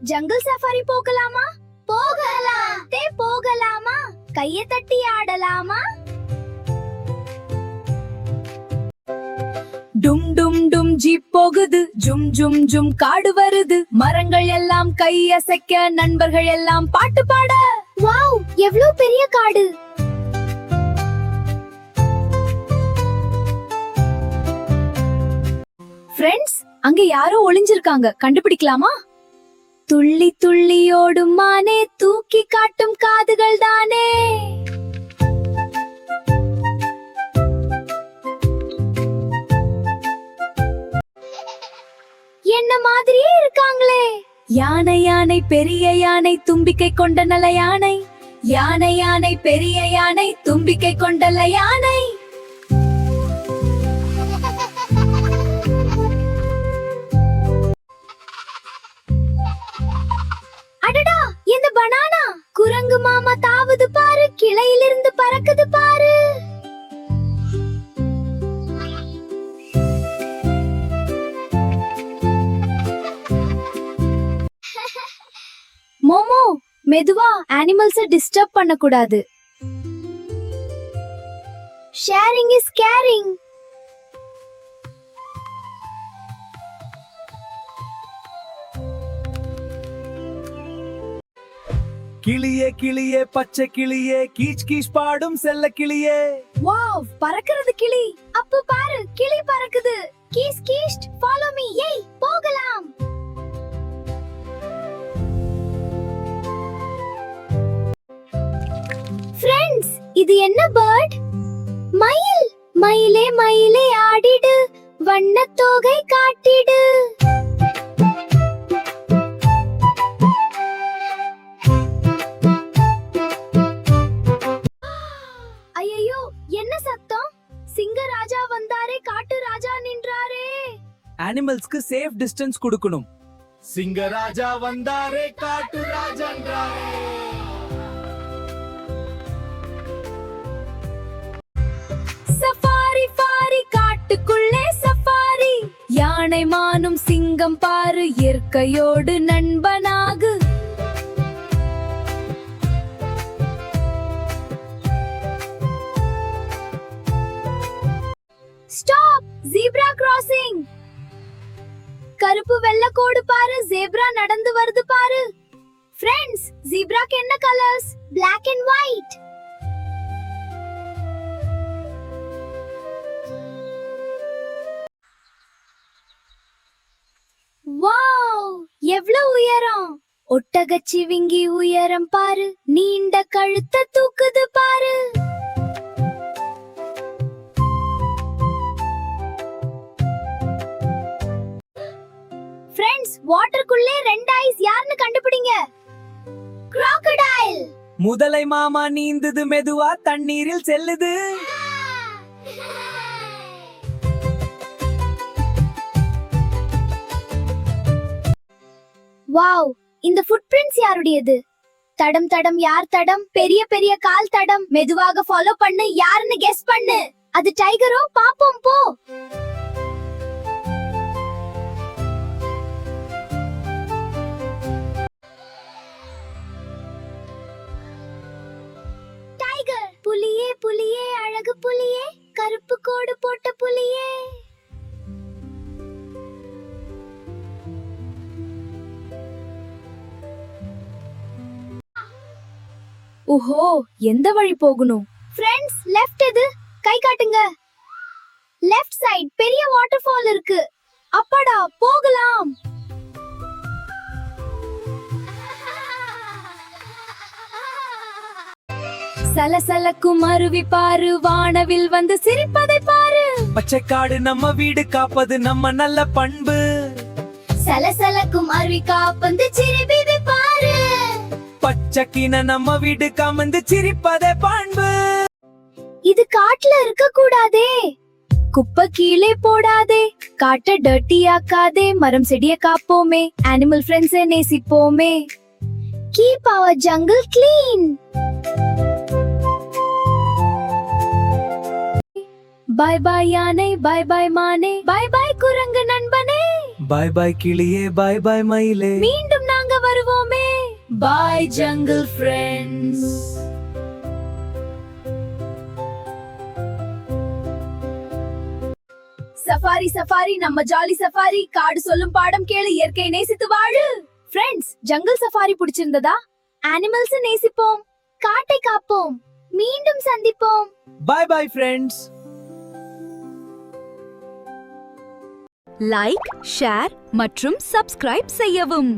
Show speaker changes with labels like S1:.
S1: Jungle safari போகலாமா? போகலாம். போகலாமா? கையை தட்டி ஆடலாமா? டும் டும் டும் ஜீப் போகுது, ஜும் ஜும் ஜும் காடு வருது, மரங்கள் எல்லாம் கை அசைக்க, நண்பர்கள் எல்லாம் பாட்டு பாட. வாவ், எவ்வளவு பெரிய காடு! ஃப்ரெண்ட்ஸ், அங்க யாரோ ஒளிஞ்சிருக்காங்க, கண்டுபிடிக்கலாமா? துள்ளி துள்ளி ஓடும் மானே, தூக்கி காட்டும் காதுகள் தானே. என்ன மாதிரியே இருக்காங்களே. யானை யானை பெரிய யானை, தும்பிக்கை கொண்ட நல்ல யானை. யானை யானை பெரிய யானை, தும்பிக்கை கொண்டல்ல யானை. அடடா, இந்த பனானா! குரங்கு மாமா தாவுது பாரு, கிளையிலிருந்து பறக்குது பாரு. மோமோ, மெதுவா, அனிமல்ஸ் டிஸ்டர்ப் பண்ண கூடாது. Sharing is caring.
S2: கிளியே கிளியே பச்சை கிளியே, கீச் கீச் பாடும் செல்ல கிளியே.
S1: வாவ், பறக்கிறது கிளி. அப்ப பாரு, கிளி பறக்குது. Keys keys, follow me. ஏய், போகலாம். ஃப்ரெண்ட்ஸ், இது என்ன பேர்ட்? மயில். மயிலே மயிலே ஆடிடு, வண்ணத் தோகை காட்டிடு. ஐயோ, என்ன சத்தம்? சிங்க ராஜா வந்தாரே, காட்டு ராஜா நின்றாரே.
S2: அனிமல்ஸ்க்கு சேஃப் டிஸ்டன்ஸ் கொடுக்கணும். சிங்கராஜா வந்தாரே, காட்டு ராஜான்றாரே.
S1: சஃபாரி ஃபாரி, காட்டுக்குள்ளே சஃபாரி. யானை மானும் சிங்கம் பாரு, இயற்கையோடு நண்பனாகு. ஸ்டாப்! Zebra crossing. கருப்பு வெள்ளை கோடு பாரு, ஜீப்ரா நடந்து வருது பாரு. ஃப்ரெண்ட்ஸ், ஜீப்ராக்கு என்ன colours? Black and white. Wow, எவ்வளவு உயரம்! ஒட்டகச்சிவிங்கி உயரம் பாரு, நீண்ட கழுத்தை தூக்குது பாரு. ஃப்ரெண்ட்ஸ், வாட்டருக்குள்ளே ரெண்டு ஐஸ் யாருன்னு கண்டுபிடிங்க. crocodile.
S2: முதலை மாமா நீந்துது மெதுவா, தண்ணீரில் செல்லுது.
S1: வாவ், இந்த ஃபுட்பிரிண்ட்ஸ் யாருடையது? தடம் தடம், யார் தடம்? பெரிய பெரிய கால் தடம். மெதுவாக ஃபாலோ பண்ணு, யாருன்னு கெஸ் பண்ணு. அது டைகரோ? பாப்போம், போ. டைகர். புலியே புலியே, அழகு புலியே, கருப்பு கோடு போட்ட புலியே. ஓஹோ, எந்த வழி போகணும்? ஃப்ரெண்ட்ஸ், லெஃப்ட் எது? கை காட்டுங்க. லெஃப்ட் சைடு பெரிய வாட்டர்ஃபால் இருக்கு. அப்பாடா, போகலாம். சலசலக்கும் அருவி பாரு, வானவில் வந்து சிரிப்பதை பாரு.
S2: பச்சைக்காடு நம்ம வீடு காப்பது நம்ம நல்ல பண்பு.
S1: சலசலக்கும் அருவி காப்பந்து சிரிப்பதை பாரு.
S2: பச்சைக்கின நம்ம வீடு காமந்து சிரிப்பதே பண்பு.
S1: இது காட்டுல இருக்க கூடாதே. குப்பை கீழே போடாதே, காட்ட டர்ட்டி ஆக்காதே. மரம் செடியை காப்போமே, அனிமல் ஃப்ரெண்ட்ஸை நேசிப்போமே. Keep our jungle clean. Bye bye யானை, bye bye மானே, bye bye குரங்கு நண்பனே.
S2: bye bye கிளியே, bye bye மயிலே.
S1: மீண்டும் நாங்க வருவோம். Bye jungle friends. Safari safari நம்ம ஜாலி சஃபாரி, காடு சொல்லும் பாடம் கேளு, இயற்கை நேசித்து வாழு. ஃப்ரெண்ட்ஸ், ஜங்கிள் சஃபாரி பிடிச்சிருந்ததா? அனிமல்ஸ் நேசிப்போம், காட்டை காப்போம், மீண்டும் சந்திப்போம்.
S2: Bye bye friends.
S1: Like, share மற்றும் சப்ஸ்கிரைப் செய்யவும்.